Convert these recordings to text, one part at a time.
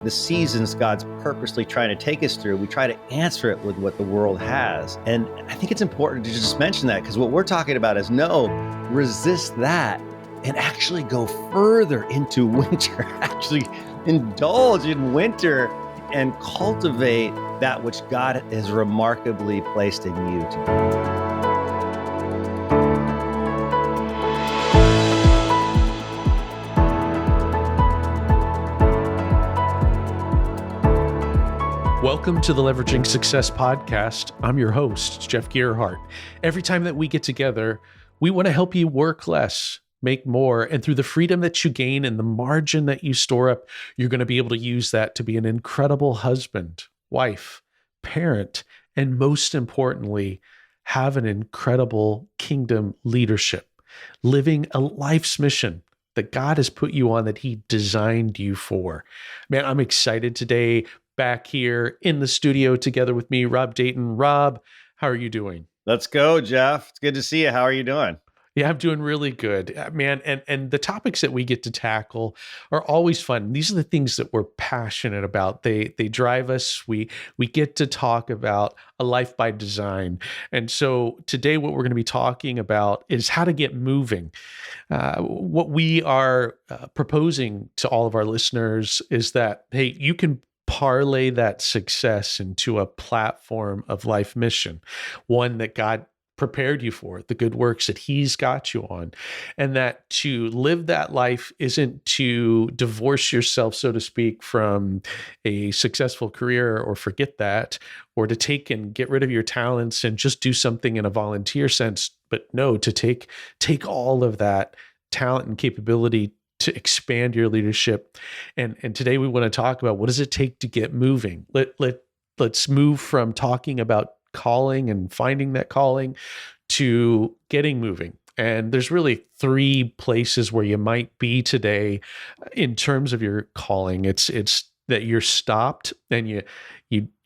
the seasons God's purposely trying to take us through, we try to answer it with what the world has. And I think it's important to just mention that, because what we're talking about is no, resist that and actually go further into winter, actually indulge in winter and cultivate that which God has remarkably placed in you to do. Welcome to the Leveraging Success podcast. I'm your host, Jeff Gerhardt. Every time that we get together, we want to help you work less, make more, and through the freedom that you gain and the margin that you store up, you're going to be able to use that to be an incredible husband, wife, parent, and most importantly, have an incredible kingdom leadership, living a life's mission that God has put you on, that He designed you for. Man, I'm excited today. Back here in the studio together with me, Rob Dayton. Rob, how are you doing? Let's go, Jeff. It's good to see you. How are you doing? Yeah, I'm doing really good, man. And the topics that we get to tackle are always fun. These are the things that we're passionate about. They drive us. We get to talk about a life by design. And so today, what we're going to be talking about is how to get moving. What we are proposing to all of our listeners is that, hey, you can parlay that success into a platform of life mission, one that God prepared you for, the good works that He's got you on, and that to live that life isn't to divorce yourself, so to speak, from a successful career or forget that, or to take and get rid of your talents and just do something in a volunteer sense, but no, to take all of that talent and capability to expand your leadership. And today we want to talk about, what does it take to get moving? Let's move from talking about calling and finding that calling to getting moving. And there's really three places where you might be today in terms of your calling. It's that you're stopped and you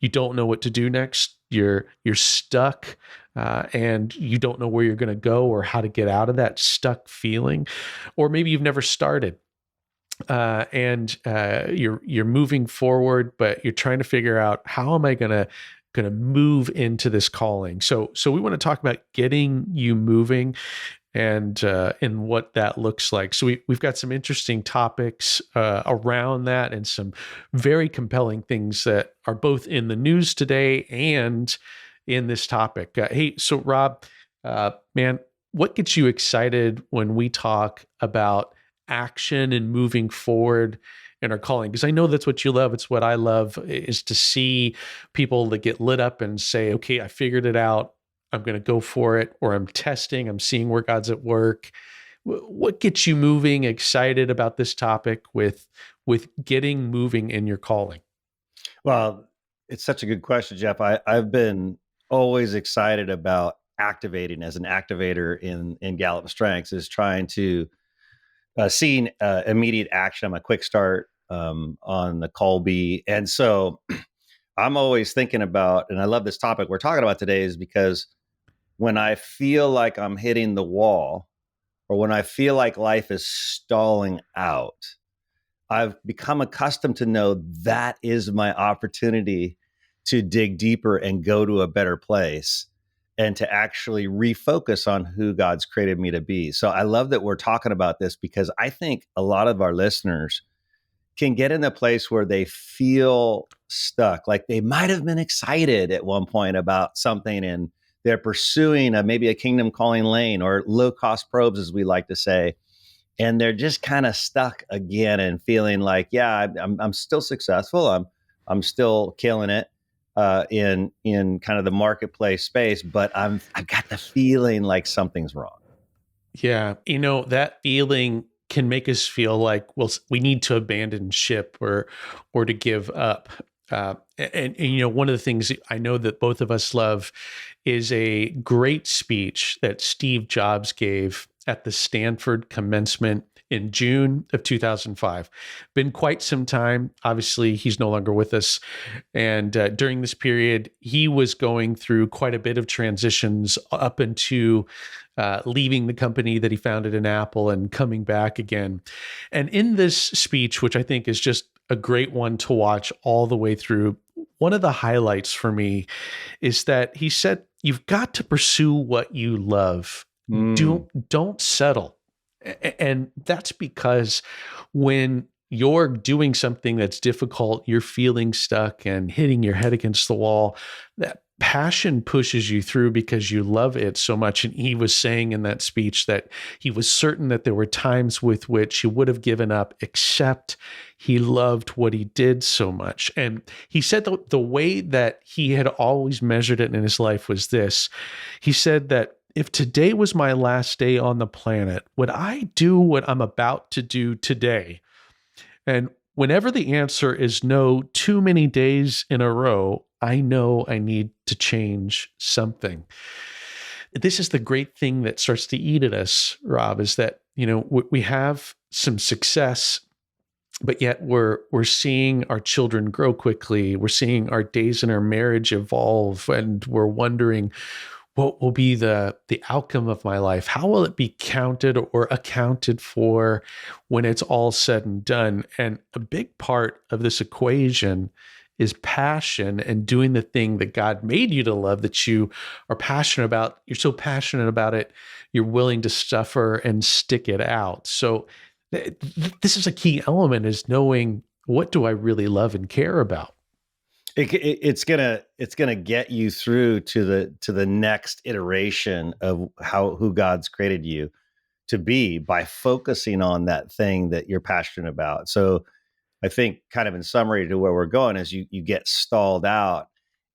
don't know what to do next. You're stuck. And you don't know where you're going to go or how to get out of that stuck feeling, or maybe you've never started, and you're moving forward, but you're trying to figure out, how am I going to move into this calling? So we want to talk about getting you moving and what that looks like. So we've got some interesting topics around that, and some very compelling things that are both in the news today and in this topic. Hey, so Rob, man, what gets you excited when we talk about action and moving forward in our calling? Because I know that's what you love. It's what I love, is to see people that get lit up and say, okay, I figured it out. I'm going to go for it, or I'm testing, I'm seeing where God's at work. What gets you moving, excited about this topic with getting moving in your calling? Well, it's such a good question, Jeff. I've been always excited about activating as an activator in Gallup Strengths, is trying to see immediate action. I'm a quick start on the Colby. And so I'm always thinking about, and I love this topic we're talking about today, is because when I feel like I'm hitting the wall, or when I feel like life is stalling out, I've become accustomed to know that is my opportunity to dig deeper and go to a better place, and to actually refocus on who God's created me to be. So I love that we're talking about this, because I think a lot of our listeners can get in a place where they feel stuck. Like they might have been excited at one point about something, and they're pursuing maybe a kingdom calling lane, or low cost probes, as we like to say. And they're just kind of stuck again and feeling like, yeah, I'm still successful. I'm still killing it in kind of the marketplace space, but I got the feeling like something's wrong. Yeah, that feeling can make us feel like, well, we need to abandon ship or to give up. And one of the things I know that both of us love is a great speech that Steve Jobs gave at the Stanford commencement in June of 2005. Been quite some time. Obviously, he's no longer with us. And during this period, he was going through quite a bit of transitions up into leaving the company that he founded in Apple and coming back again. And in this speech, which I think is just a great one to watch all the way through. One of the highlights for me is that he said, you've got to pursue what you love. Mm. Don't settle. And that's because when you're doing something that's difficult, you're feeling stuck and hitting your head against the wall, that passion pushes you through because you love it so much. And he was saying in that speech that he was certain that there were times with which he would have given up, except he loved what he did so much. And he said the way that he had always measured it in his life was this. He said that if today was my last day on the planet, would I do what I'm about to do today? And whenever the answer is no, too many days in a row, I know I need to change something. This is the great thing that starts to eat at us, Rob, is that, we have some success, but yet we're seeing our children grow quickly. We're seeing our days in our marriage evolve, and we're wondering, what will be the outcome of my life? How will it be counted or accounted for when it's all said and done? And a big part of this equation is passion and doing the thing that God made you to love, that you are passionate about. You're so passionate about it, you're willing to suffer and stick it out. So this is a key element, is knowing, what do I really love and care about? It's gonna get you through to the next iteration of who God's created you to be, by focusing on that thing that you're passionate about. So I think, kind of in summary to where we're going, is you get stalled out,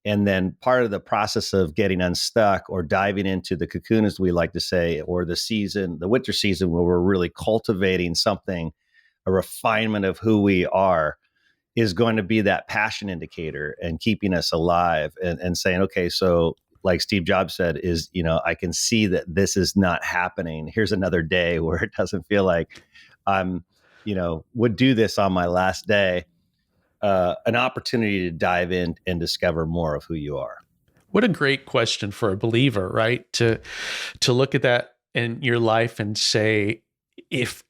and then part of the process of getting unstuck or diving into the cocoon, as we like to say, or the winter season, where we're really cultivating something, a refinement of who we are, is going to be that passion indicator and keeping us alive, and saying, okay, so like Steve Jobs said, is, I can see that this is not happening. Here's another day where it doesn't feel like I'm, would do this on my last day. An opportunity to dive in and discover more of who you are. What a great question for a believer, right? To look at that in your life and say, if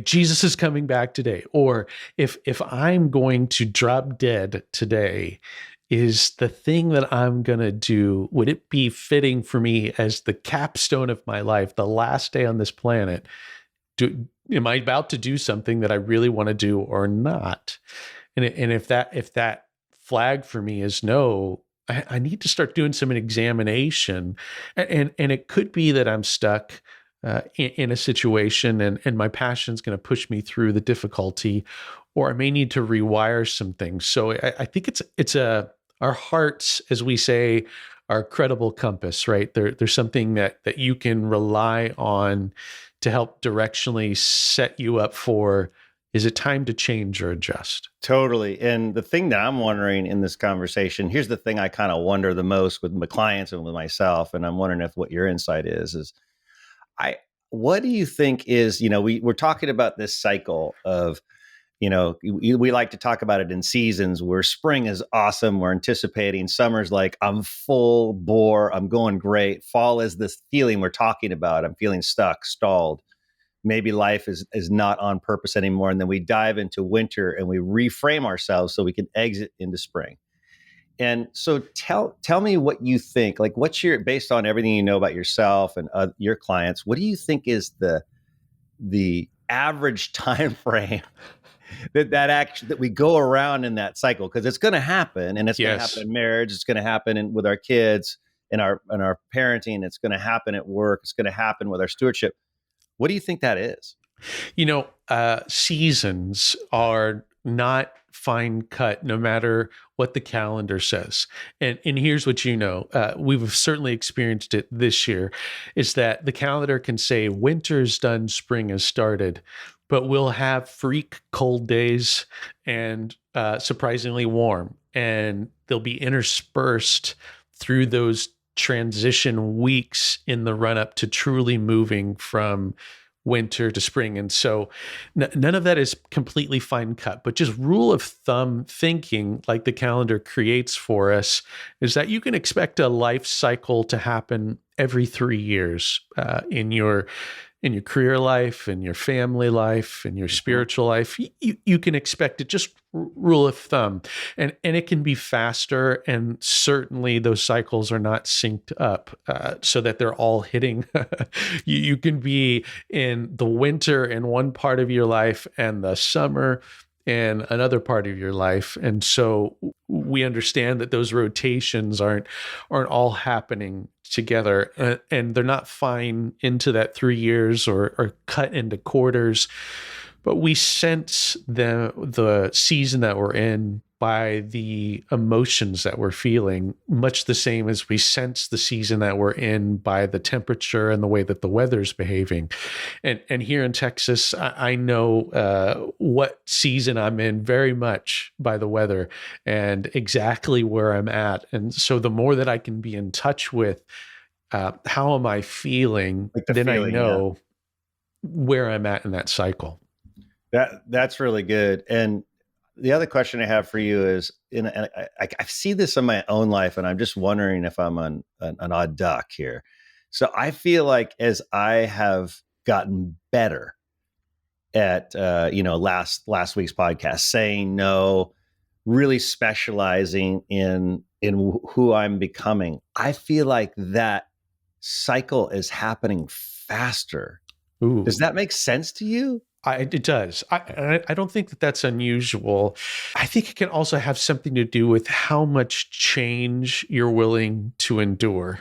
Jesus is coming back today, or if I'm going to drop dead today, is the thing that I'm going to do, would it be fitting for me as the capstone of my life, the last day on this planet? Am I about to do something that I really want to do or not? And if that flag for me is no, I need to start doing some examination. And it could be that I'm stuck in a situation, and my passion is going to push me through the difficulty, or I may need to rewire some things. So I think it's our hearts, as we say, are a credible compass, right? There's something that you can rely on to help directionally set you up for, is it time to change or adjust? Totally. And the thing that I'm wondering in this conversation, here's the thing I kind of wonder the most with my clients and with myself, and I'm wondering if what your insight is what do you think is, we're talking about this cycle of, we like to talk about it in seasons, where spring is awesome, we're anticipating. Summer's like, I'm full bore, I'm going great. Fall is this feeling we're talking about, I'm feeling stuck, stalled. Maybe life is not on purpose anymore. And then we dive into winter and we reframe ourselves so we can exit into spring. And so tell me what you think, like, based on everything you know about yourself and your clients, what do you think is the average time frame that we go around in that cycle? Because it's going to happen, and it's going to happen in marriage, it's going to happen with our kids and our parenting, it's going to happen at work, it's going to happen with our stewardship. What do you think that is? Seasons are not fine cut, no matter what the calendar says. And here's what we've certainly experienced it this year, is that the calendar can say winter's done, spring has started, but we'll have freak cold days and surprisingly warm, and they'll be interspersed through those transition weeks in the run up to truly moving from winter to spring. And so none of that is completely fine cut, but just rule of thumb thinking, like the calendar creates for us, is that you can expect a life cycle to happen every 3 years in your in your career life, in your family life, in your Mhm. spiritual life, you can expect it. Just rule of thumb, and it can be faster. And certainly, those cycles are not synced up so that they're all hitting. You can be in the winter in one part of your life and the summer in another part of your life, and so we understand that those rotations aren't all happening together, and they're not fine into that 3 years or cut into quarters, but we sense the season that we're in by the emotions that we're feeling, much the same as we sense the season that we're in by the temperature and the way that the weather's behaving. And here in Texas, I know what season I'm in very much by the weather and exactly where I'm at. And so the more that I can be in touch with how am I feeling, Like the then I feeling, yeah. know where I'm at in that cycle. That's really good. And the other question I have for you is, and I see this in my own life, and I'm just wondering if I'm an odd duck here. So I feel like as I have gotten better at last week's podcast, saying no, really specializing in who I'm becoming, I feel like that cycle is happening faster. Does Ooh. that make sense to you? It does. I don't think that that's unusual. I think it can also have something to do with how much change you're willing to endure.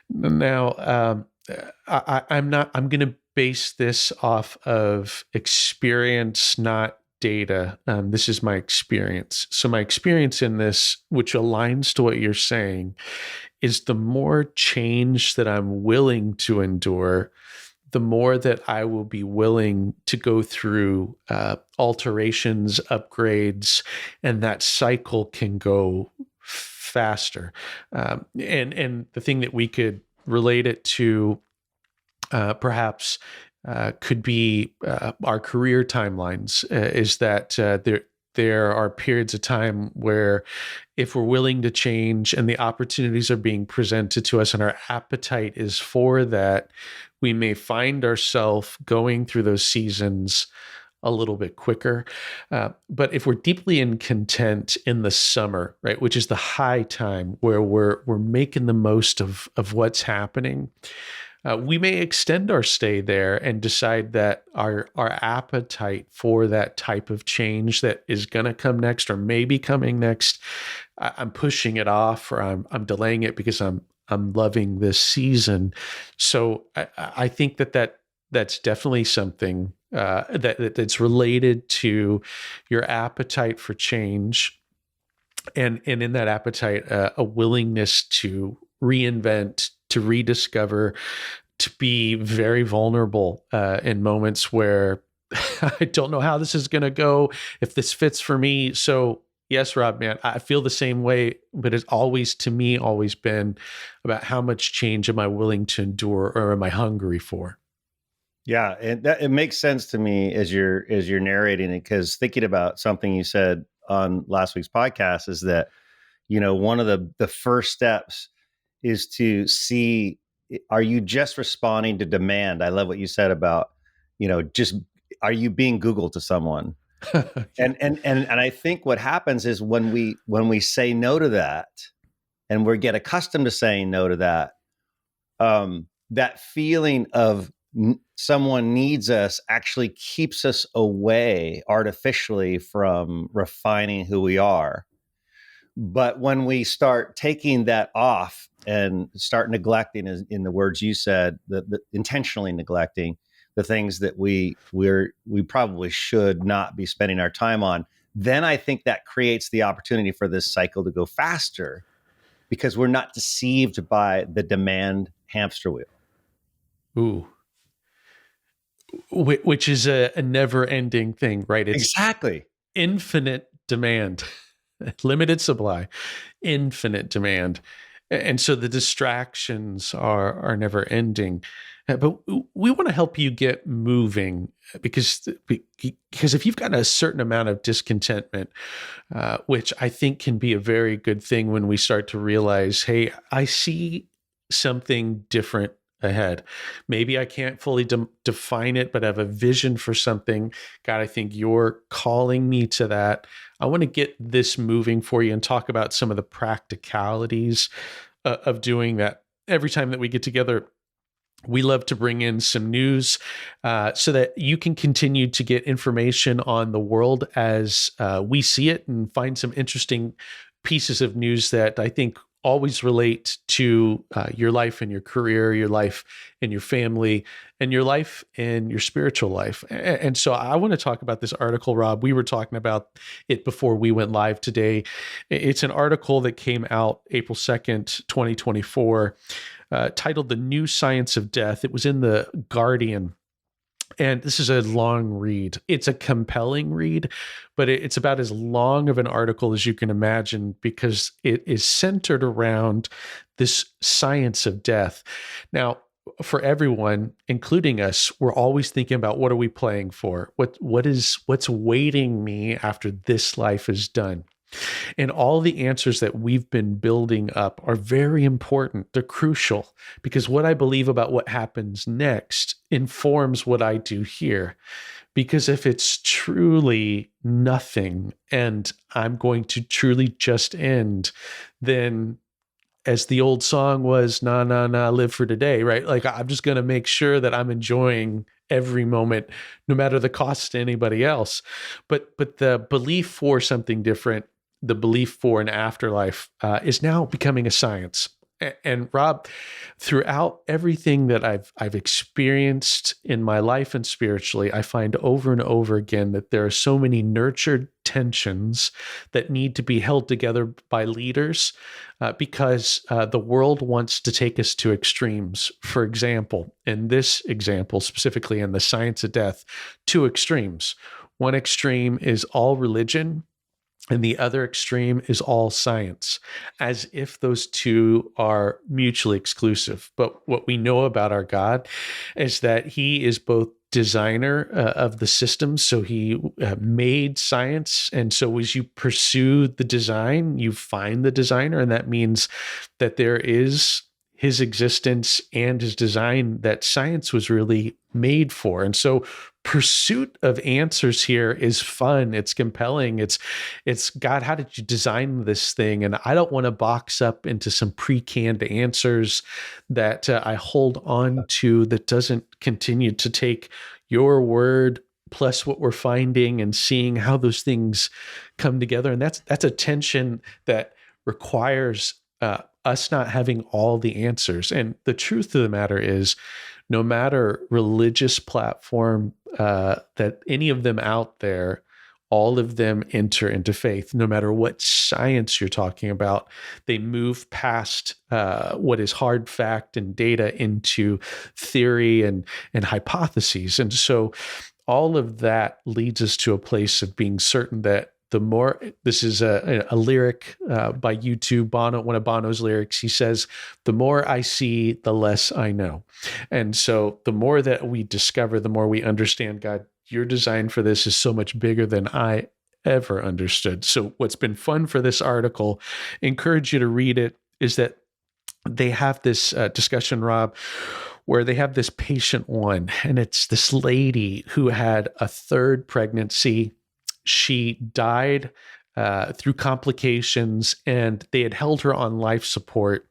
Now, I'm not. I'm going to base this off of experience, not data. This is my experience. So my experience in this, which aligns to what you're saying, is the more change that I'm willing to endure, the more that I will be willing to go through alterations, upgrades, and that cycle can go faster. And the thing that we could relate it to perhaps could be our career timelines. Is that there are periods of time where if we're willing to change and the opportunities are being presented to us and our appetite is for that, we may find ourselves going through those seasons a little bit quicker. But if we're deeply in content in the summer, right, which is the high time where we're making the most of what's happening, we may extend our stay there and decide that our appetite for that type of change that is going to come next or maybe coming next, I'm pushing it off or I'm delaying it because I'm loving this season. So I think that's definitely something that's related to your appetite for change, and in that appetite, a willingness to reinvent, to rediscover, to be very vulnerable in moments where I don't know how this is going to go, if this fits for me. So yes, Rob, man, I feel the same way, but it's always, to me, always been about how much change am I willing to endure or am I hungry for? Yeah, and that it makes sense to me as you're narrating it, because thinking about something you said on last week's podcast is that, one of the first steps is to see, are you just responding to demand? I love what you said about, just, are you being Google to someone? Yeah. And I think what happens is when we say no to that, and we get accustomed to saying no to that, that feeling of someone needs us actually keeps us away artificially from refining who we are. But when we start taking that off and start neglecting, in the words you said, the intentionally neglecting the things that we probably should not be spending our time on, then I think that creates the opportunity for this cycle to go faster, because we're not deceived by the demand hamster wheel. Ooh, which is a never-ending thing, right? It's Exactly. infinite demand, limited supply, infinite demand. And so the distractions are never ending. But we want to help you get moving because if you've got a certain amount of discontentment, which I think can be a very good thing when we start to realize, hey, I see something different ahead. Maybe I can't fully define it, but I have a vision for something. God, I think you're calling me to that. I want to get this moving for you and talk about some of the practicalities of doing that. Every time that we get together, we love to bring in some news so that you can continue to get information on the world as we see it, and find some interesting pieces of news that I think always relate to your life and your career, your life and your family, and your life and your spiritual life. And so I want to talk about this article, Rob. We were talking about it before we went live today. It's an article that came out April 2nd, 2024, titled The New Science of Death. It was in the Guardian. And this is a long read. It's a compelling read, but it's about as long of an article as you can imagine, because it is centered around this science of death. Now, for everyone, including us, we're always thinking about, what are we playing for? What's waiting me after this life is done? And all the answers that we've been building up are very important. They're crucial, because what I believe about what happens next informs what I do here. Because if it's truly nothing and I'm going to truly just end, then, as the old song was, nah, nah, nah, live for today, right? Like, I'm just going to make sure that I'm enjoying every moment, no matter the cost to anybody else. But the belief for something different, the belief for an afterlife, is now becoming a science. And Rob, throughout everything that I've experienced in my life and spiritually, I find over and over again that there are so many nurtured tensions that need to be held together by leaders, because the world wants to take us to extremes. For example, in this example, specifically in the science of death, two extremes. One extreme is all religion, and the other extreme is all science, as if those two are mutually exclusive. But what we know about our God is that he is both designer of the system. So he made science. And so as you pursue the design, you find the designer. And that means that there is his existence and his design that science was really made for. And so pursuit of answers here is fun. It's compelling. It's God, how did you design this thing? And I don't want to box up into some pre-canned answers that I hold on to, that doesn't continue to take your word plus what we're finding and seeing how those things come together. And that's a tension that requires us not having all the answers. And the truth of the matter is, no matter religious platform that any of them out there, all of them enter into faith. No matter what science you're talking about, they move past what is hard fact and data into theory and hypotheses. And so all of that leads us to a place of being certain that the more, this is a lyric by U2, Bono, one of Bono's lyrics. He says, the more I see, the less I know. And so the more that we discover, the more we understand, God, your design for this is so much bigger than I ever understood. So what's been fun for this article, encourage you to read it, is that they have this discussion, Rob, where they have this patient one, and it's this lady who had a third pregnancy. She died through complications, and they had held her on life support.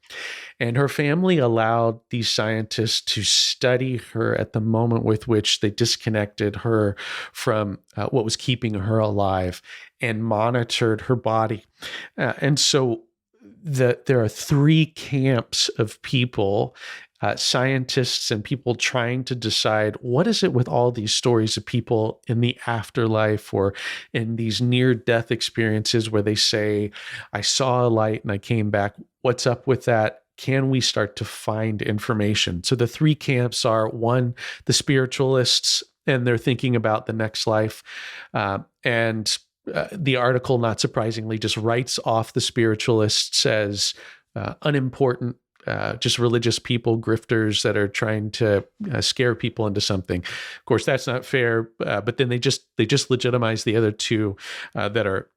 And her family allowed these scientists to study her at the moment with which they disconnected her from what was keeping her alive, and monitored her body. And so there are three camps of people, scientists and people trying to decide, what is it with all these stories of people in the afterlife or in these near-death experiences where they say, I saw a light and I came back. What's up with that? Can we start to find information? So the three camps are, one, the spiritualists, and they're thinking about the next life. The article, not surprisingly, just writes off the spiritualists as unimportant, just religious people, grifters that are trying to scare people into something. Of course, that's not fair. But then they just legitimize the other two that are,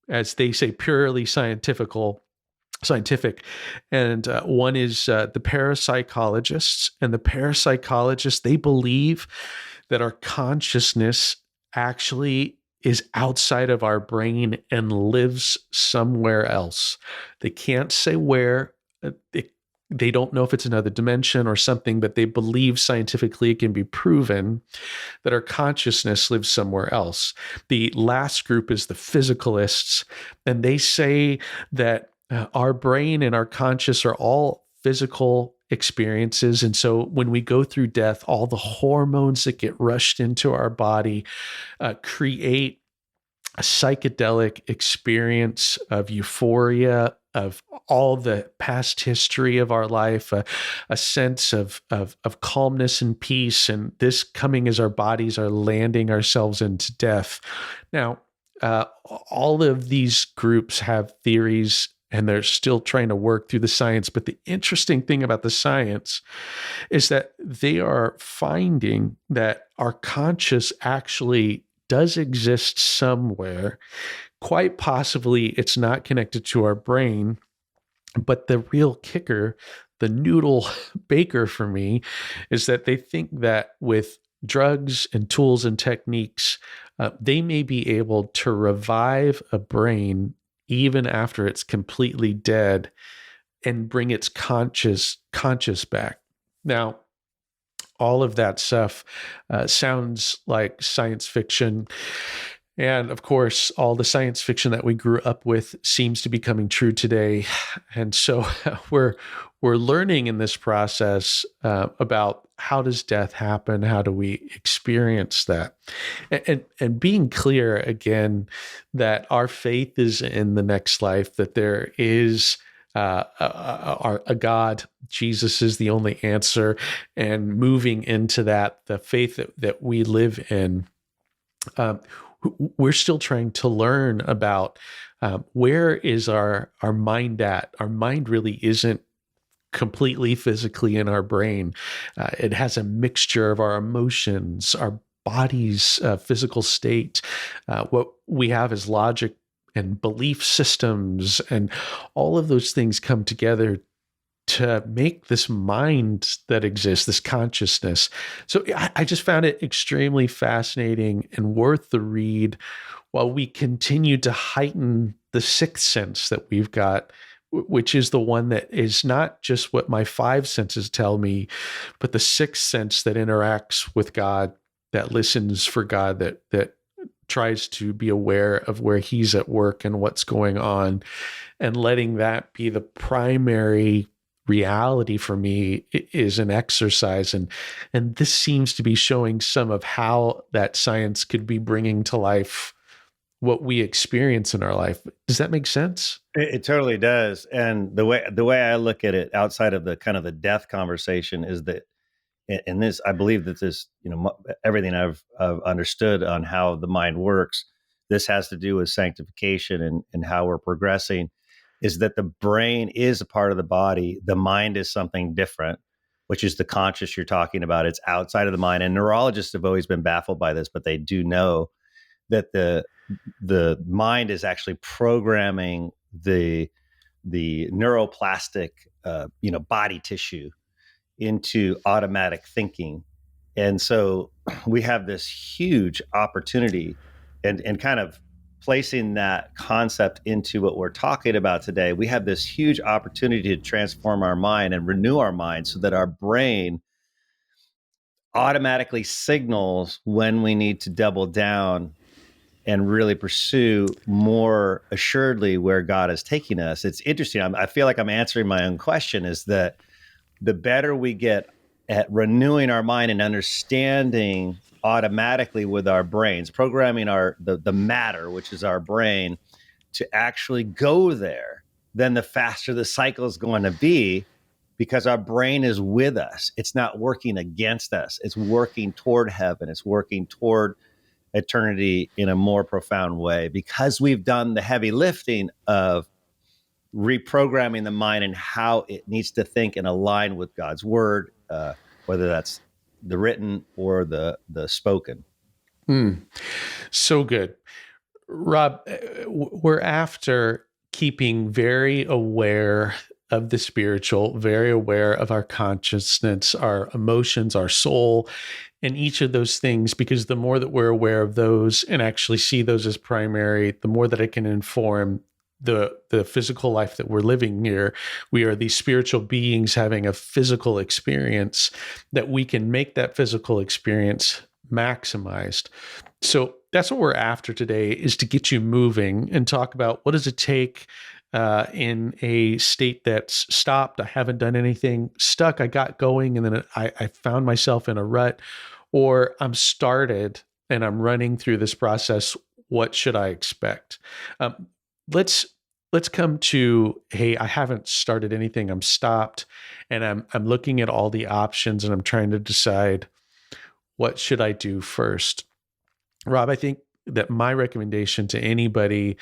as they say, purely scientifical. scientific. And one is the parapsychologists. And the parapsychologists, they believe that our consciousness actually is outside of our brain and lives somewhere else. They can't say where. They don't know if it's another dimension or something, but they believe scientifically it can be proven that our consciousness lives somewhere else. The last group is the physicalists, and they say that our brain and our conscious are all physical experiences. And so when we go through death, all the hormones that get rushed into our body create a psychedelic experience of euphoria, of all the past history of our life, a sense of calmness and peace, and this coming as our bodies are landing ourselves into death. Now, all of these groups have theories and they're still trying to work through the science. But the interesting thing about the science is that they are finding that our conscious actually does exist somewhere. Quite possibly it's not connected to our brain, but the real kicker, the noodle baker for me, is that they think that with drugs and tools and techniques, they may be able to revive a brain even after it's completely dead and bring its conscious back. Now, all of that stuff sounds like science fiction. And of course, all the science fiction that we grew up with seems to be coming true today. And so we're learning in this process about how does death happen? How do we experience that? And being clear again that our faith is in the next life, that there is a God, Jesus is the only answer, and moving into that, the faith that we live in. We're still trying to learn about where is our mind at. Our mind really isn't completely physically in our brain. It has a mixture of our emotions, our body's physical state. What we have is logic and belief systems, and all of those things come together to make this mind that exists, this consciousness. So I just found it extremely fascinating and worth the read while we continue to heighten the sixth sense that we've got, which is the one that is not just what my five senses tell me, but the sixth sense that interacts with God, that listens for God, that tries to be aware of where he's at work and what's going on, and letting that be the primary reality for me is an exercise. And this seems to be showing some of how that science could be bringing to life what we experience in our life. Does that make sense? It totally does. And the way I look at it outside of the kind of the death conversation is that in this, I believe that this, everything I've understood on how the mind works, this has to do with sanctification and how we're progressing, is that the brain is a part of the body. The mind is something different, which is the conscious you're talking about. It's outside of the mind. And neurologists have always been baffled by this, but they do know that the mind is actually programming the neuroplastic, body tissue into automatic thinking. And so we have this huge opportunity and kind of placing that concept into what we're talking about today. We have this huge opportunity to transform our mind and renew our mind so that our brain automatically signals when we need to double down and really pursue more assuredly where God is taking us. It's interesting. I feel like I'm answering my own question, is that the better we get at renewing our mind and understanding automatically with our brains, programming the matter, which is our brain, to actually go there, then the faster the cycle is going to be, because our brain is with us. It's not working against us. It's working toward heaven. It's working toward eternity in a more profound way, because we've done the heavy lifting of reprogramming the mind and how it needs to think and align with God's word, whether that's the written or the spoken. So good. Rob, we're after keeping very aware of the spiritual, very aware of our consciousness, our emotions, our soul, and each of those things, because the more that we're aware of those and actually see those as primary, the more that it can inform the physical life that we're living here. We are these spiritual beings having a physical experience, that we can make that physical experience maximized. So that's what we're after today, is to get you moving and talk about what does it take in a state that's stopped. I haven't done anything, stuck. I got going, and then I found myself in a rut, or I'm started and I'm running through this process. What should I expect? Um, let's let's come to, hey, I haven't started anything. I'm stopped, and I'm looking at all the options, and I'm trying to decide, what should I do first? Rob, I think that my recommendation to anybody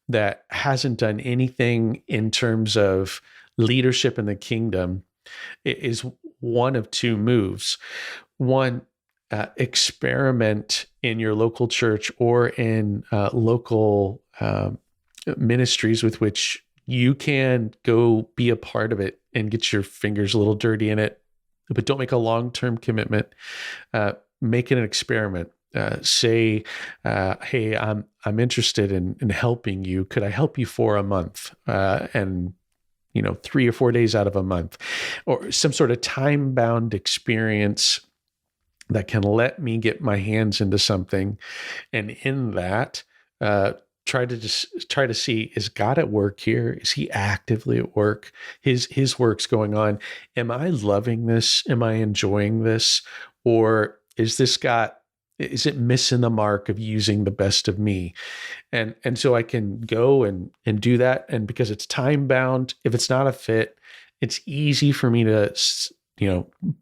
that hasn't done anything in terms of leadership in the kingdom is one of two moves. One, experiment in your local church or in local ministries with which you can go be a part of it and get your fingers a little dirty in it, but don't make a long-term commitment. Make it an experiment. Say, hey, I'm interested in helping you. Could I help you for a month? And 3 or 4 days out of a month, or some sort of time-bound experience that can let me get my hands into something. And in that, try to see, is God at work here? Is he actively at work? His work's going on. Am I loving this? Am I enjoying this? Or is it missing the mark of using the best of me? And so I can go and do that. And because it's time bound, if it's not a fit, it's easy for me to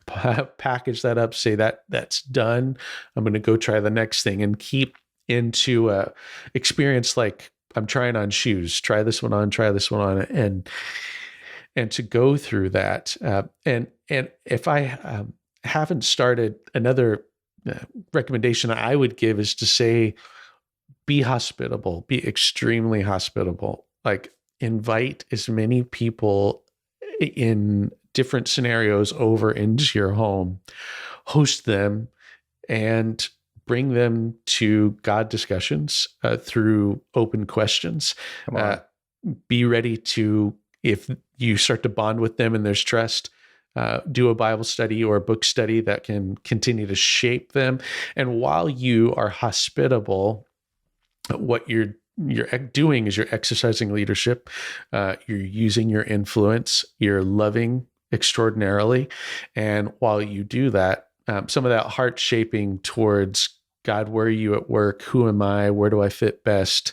package that up, say that's done. I'm going to go try the next thing, and keep into a experience like I'm trying on shoes. Try this one on, and to go through that. And if I haven't started, another recommendation I would give is to say, be hospitable, be extremely hospitable. Like, invite as many people in different scenarios over into your home, host them, and bring them to God discussions through open questions. Be ready to, if you start to bond with them and there's trust, do a Bible study or a book study that can continue to shape them. And while you are hospitable, what you're doing is you're exercising leadership. You're using your influence. You're loving extraordinarily. And while you do that, some of that heart shaping towards God, where are you at work? Who am I? Where do I fit best?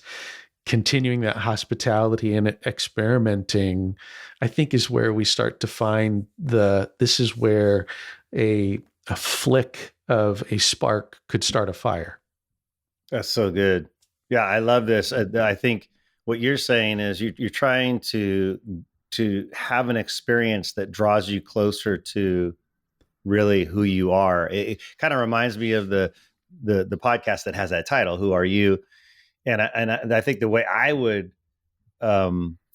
Continuing that hospitality and experimenting, I think, is where we start to find this is where a flick of a spark could start a fire. That's so good. Yeah, I love this. I think what you're saying is you're trying to have an experience that draws you closer to really who you are. It kind of reminds me of the podcast that has that title, "Who Are You?" And I think the way I would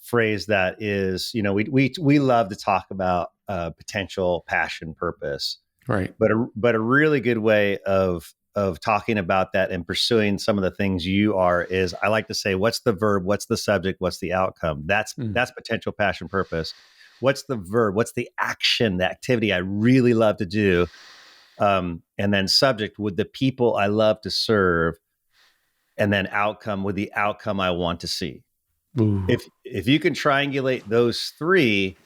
phrase that is, we love to talk about potential, passion, purpose, right? But a really good way of talking about that and pursuing some of the things you are is, I like to say, what's the verb, what's the subject, what's the outcome? That's potential, passion, purpose. What's the verb? What's the action, the activity I really love to do? And then subject, with the people I love to serve. And then outcome, with the outcome I want to see. Ooh. If you can triangulate those three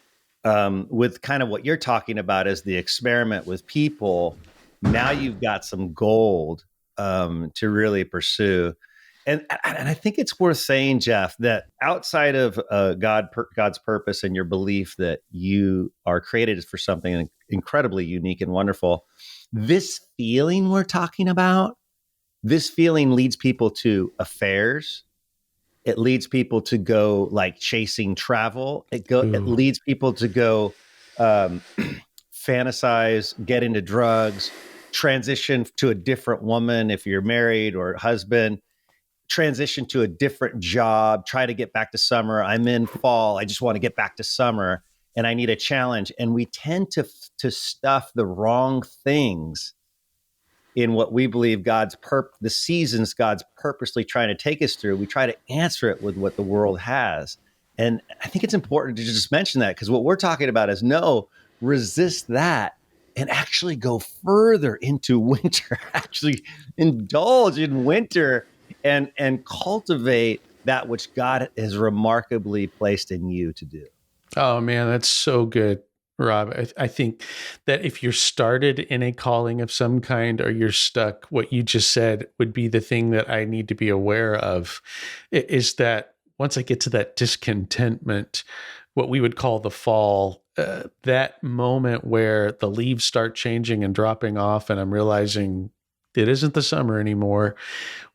with kind of what you're talking about as the experiment with people, now you've got some gold to really pursue. And I think it's worth saying, Jeff, that outside of God's purpose and your belief that you are created for something incredibly unique and wonderful, this feeling we're talking about, this feeling leads people to affairs. It leads people to go like chasing travel. It leads people to go fantasize, get into drugs, transition to a different woman if you're married or husband. transition to a different job, try to get back to summer. I'm in fall. I just want to get back to summer and I need a challenge. And we tend to stuff the wrong things in what we believe the seasons God's purposely trying to take us through. We try to answer it with what the world has. And I think it's important to just mention that, because what we're talking about is no, resist that and actually go further into winter, actually indulge in winter and cultivate that which God has remarkably placed in you to do. Oh man, that's so good, Rob. I think that if you're started in a calling of some kind or you're stuck, what you just said would be the thing that I need to be aware of, is that once I get to that discontentment, what we would call the fall, that moment where the leaves start changing and dropping off, and I'm realizing it isn't the summer anymore.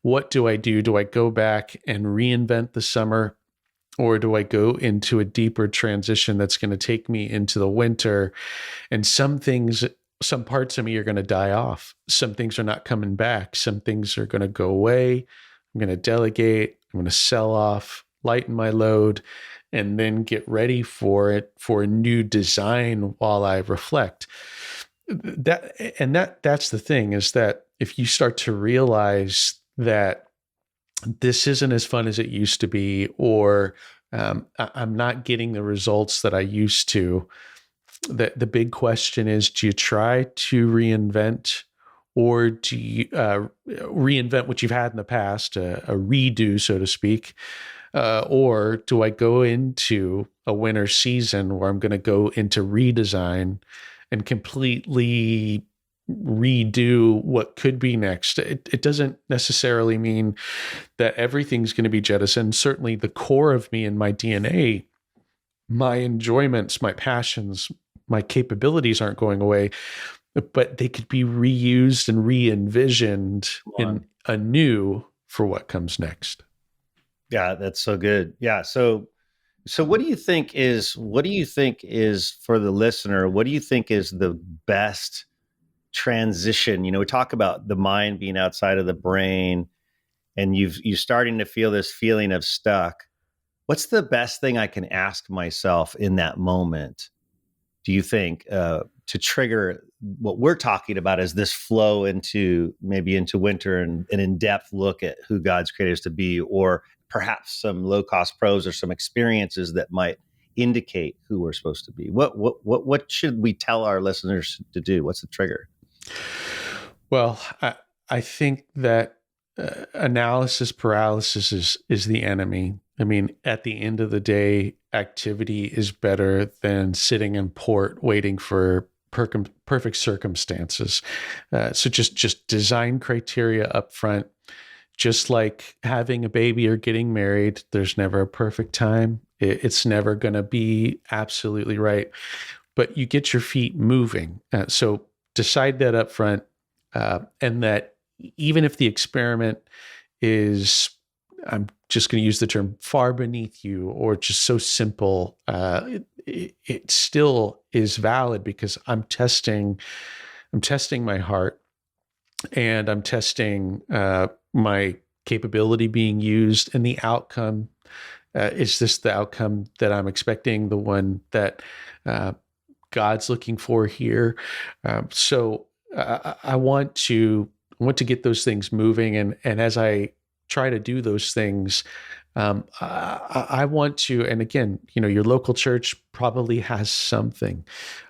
What do I do? Do I go back and reinvent the summer? Or do I go into a deeper transition that's going to take me into the winter? And some things, some parts of me are going to die off. Some things are not coming back. Some things are going to go away. I'm going to delegate. I'm going to sell off, lighten my load, and then get ready for it, for a new design while I reflect. That's the thing, is that if you start to realize that this isn't as fun as it used to be, or I'm not getting the results that I used to, the big question is, do you try to reinvent, or do you reinvent what you've had in the past, a redo, so to speak? Or do I go into a winter season where I'm going to go into redesign and completely redo what could be next? It doesn't necessarily mean that everything's going to be jettisoned. Certainly the core of me and my DNA, my enjoyments, my passions, my capabilities aren't going away, but they could be reused and re-envisioned in anew for what comes next. Yeah, that's so good. Yeah. So what do you think is for the listener, what do you think is the best transition? We talk about the mind being outside of the brain, and you starting to feel this feeling of stuck. What's the best thing I can ask myself in that moment, do you think, to trigger what we're talking about, is this flow into winter and an in-depth look at who God's created us to be, or perhaps some low-cost pros or some experiences that might indicate who we're supposed to be? What should we tell our listeners to do? What's the trigger? Well, I think that analysis paralysis is the enemy. I mean, at the end of the day, activity is better than sitting in port waiting for perfect circumstances. So just design criteria up front. Just like having a baby or getting married, there's never a perfect time. It's never going to be absolutely right, but you get your feet moving. So decide that up front, and that even if the experiment is, I'm just going to use the term, far beneath you, or just so simple, it still is valid, because I'm testing my heart, and I'm testing my capability being used, and the outcome. Is this the outcome that I'm expecting, the one that God's looking for here? So I want to get those things moving, and as I try to do those things, I want to, and again, your local church probably has something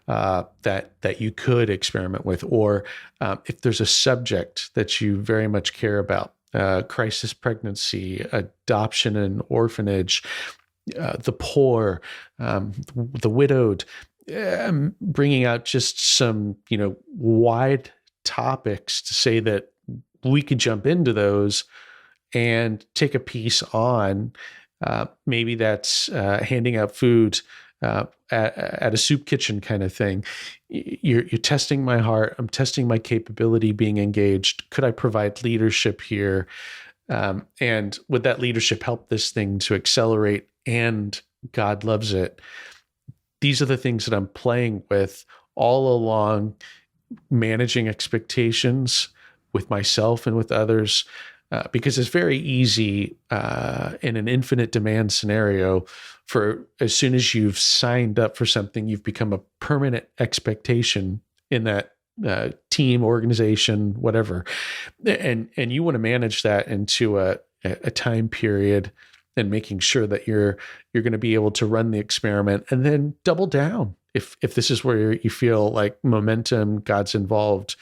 that you could experiment with, or if there's a subject that you very much care about, crisis pregnancy, adoption and orphanage, the poor, the widowed, bringing out just some, wide topics to say that we could jump into those and take a piece on. Maybe that's handing out food at a soup kitchen kind of thing. You're testing my heart. I'm testing my capability being engaged. Could I provide leadership here? And would that leadership help this thing to accelerate? And God loves it. These are the things that I'm playing with all along, managing expectations with myself and with others, because it's very easy in an infinite demand scenario for as soon as you've signed up for something, you've become a permanent expectation in that team, organization, whatever. And you want to manage that into a time period and making sure that you're going to be able to run the experiment and then double down. If this is where you feel like momentum, God's involved,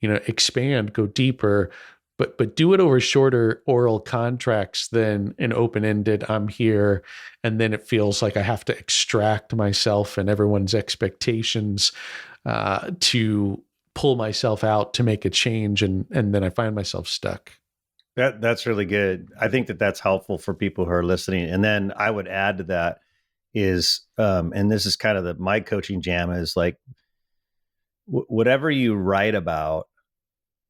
expand, go deeper, but do it over shorter oral contracts than an open-ended, I'm here, and then it feels like I have to extract myself and everyone's expectations to pull myself out to make a change, and then I find myself stuck. That's really good. I think that's helpful for people who are listening. And then I would add to that is, and this is kind of my coaching jam, is like whatever you write about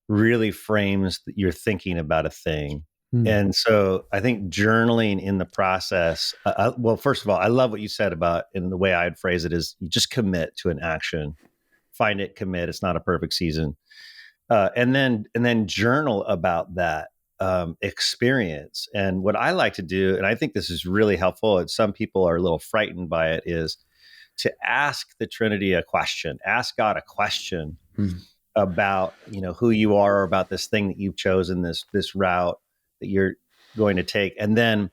really frames your thinking about a thing. And so I think journaling in the process, well, first of all, I love what you said about, and the way I'd phrase it is, you just commit to an action, find it, commit. It's not a perfect season. And then journal about that experience. And what I like to do, and I think this is really helpful, and some people are a little frightened by it, is to ask the Trinity a question, ask God a question about, who you are, or about this thing that you've chosen, this route that you're going to take. And then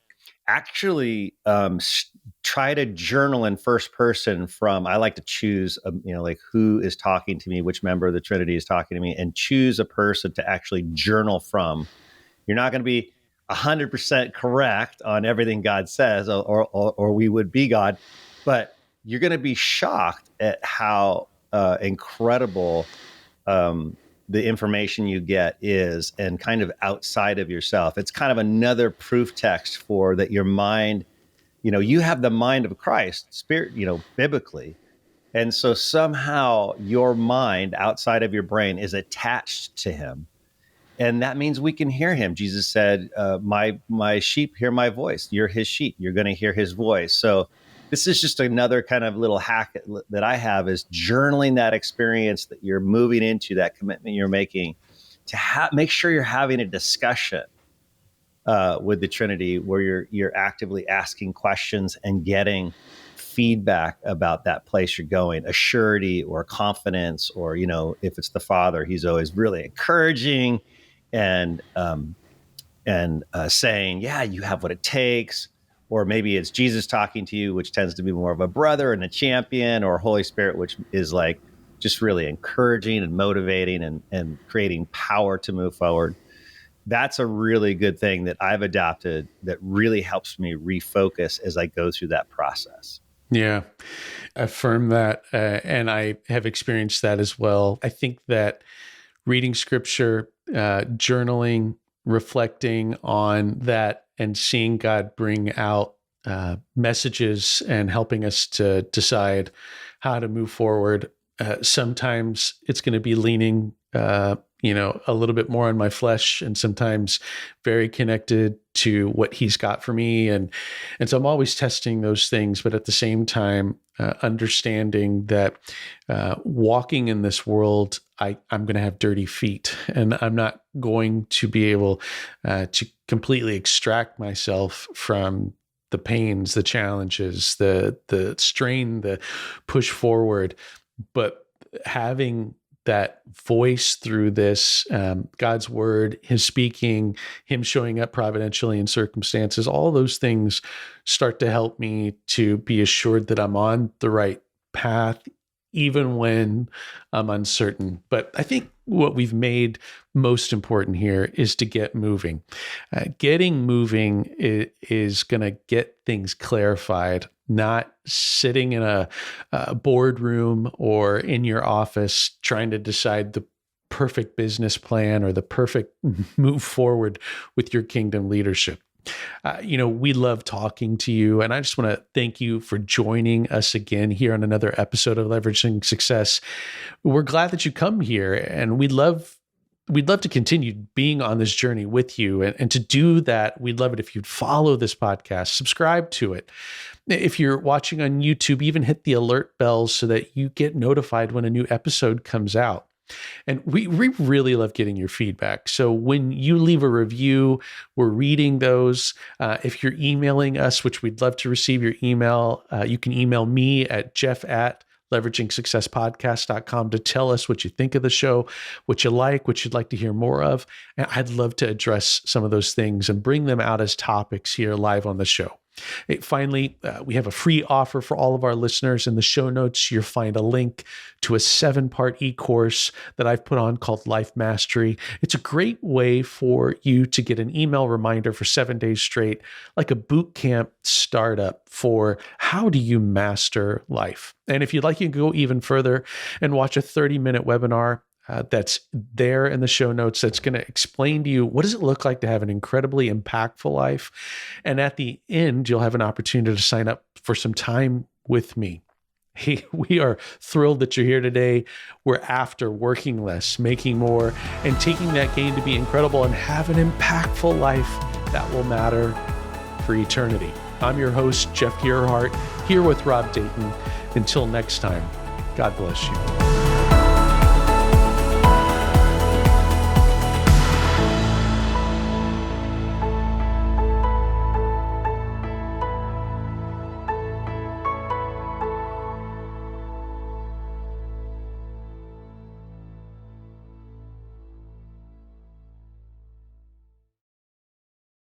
actually try to journal in first person from, I like to choose, like who is talking to me, which member of the Trinity is talking to me, and choose a person to actually journal from. You're not going to be 100% correct on everything God says, or we would be God, but you're going to be shocked at how incredible the information you get is, and kind of outside of yourself. It's kind of another proof text for that your mind, you have the mind of Christ, spirit, biblically. And so somehow your mind outside of your brain is attached to him. And that means we can hear him. Jesus said, my sheep hear my voice. You're his sheep. You're going to hear his voice. So this is just another kind of little hack that I have, is journaling that experience that you're moving into, that commitment you're making, to make sure you're having a discussion with the Trinity, where you're actively asking questions and getting feedback about that place you're going, a surety or confidence, or, if it's the Father, he's always really encouraging and saying, yeah, you have what it takes. Or maybe it's Jesus talking to you, which tends to be more of a brother and a champion, or Holy Spirit, which is like just really encouraging and motivating and creating power to move forward. That's a really good thing that I've adopted that really helps me refocus as I go through that process. Yeah, affirm that. And I have experienced that as well. I think that reading scripture, journaling, reflecting on that, and seeing God bring out messages and helping us to decide how to move forward. Sometimes it's going to be leaning, a little bit more on my flesh, and sometimes very connected to what he's got for me. And so I'm always testing those things, but at the same time, understanding that walking in this world, I'm going to have dirty feet, and I'm not going to be able to completely extract myself from the pains, the challenges, the strain, the push forward, but having that voice through this, God's word, his speaking, him showing up providentially in circumstances, all those things start to help me to be assured that I'm on the right path, even when I'm uncertain. But I think what we've made most important here is to get moving. Getting moving is going to get things clarified, not sitting in a boardroom or in your office trying to decide the perfect business plan or the perfect move forward with your kingdom leadership. We love talking to you, and I just want to thank you for joining us again here on another episode of Leveraging Success. We're glad that you come here, and we'd love to continue being on this journey with you. And to do that, we'd love it if you'd follow this podcast, subscribe to it. If you're watching on YouTube, even hit the alert bells so that you get notified when a new episode comes out. And we really love getting your feedback. So when you leave a review, we're reading those. If you're emailing us, which we'd love to receive your email, you can email me at jeff@leveragingsuccesspodcast.com to tell us what you think of the show, what you'd like to hear more of. And I'd love to address some of those things and bring them out as topics here live on the show. Finally, we have a free offer for all of our listeners. In the show notes, you'll find a link to a 7-part e-course that I've put on called Life Mastery. It's a great way for you to get an email reminder for 7 days straight, like a boot camp startup for how do you master life. And if you'd like, you can go even further and watch a 30-minute webinar that's there in the show notes that's going to explain to you what does it look like to have an incredibly impactful life. And at the end, you'll have an opportunity to sign up for some time with me. Hey, we are thrilled that you're here today. We're after working less, making more, and taking that gain to be incredible and have an impactful life that will matter for eternity. I'm your host, Jeff Gerhardt, here with Rob Dayton. Until next time, God bless you.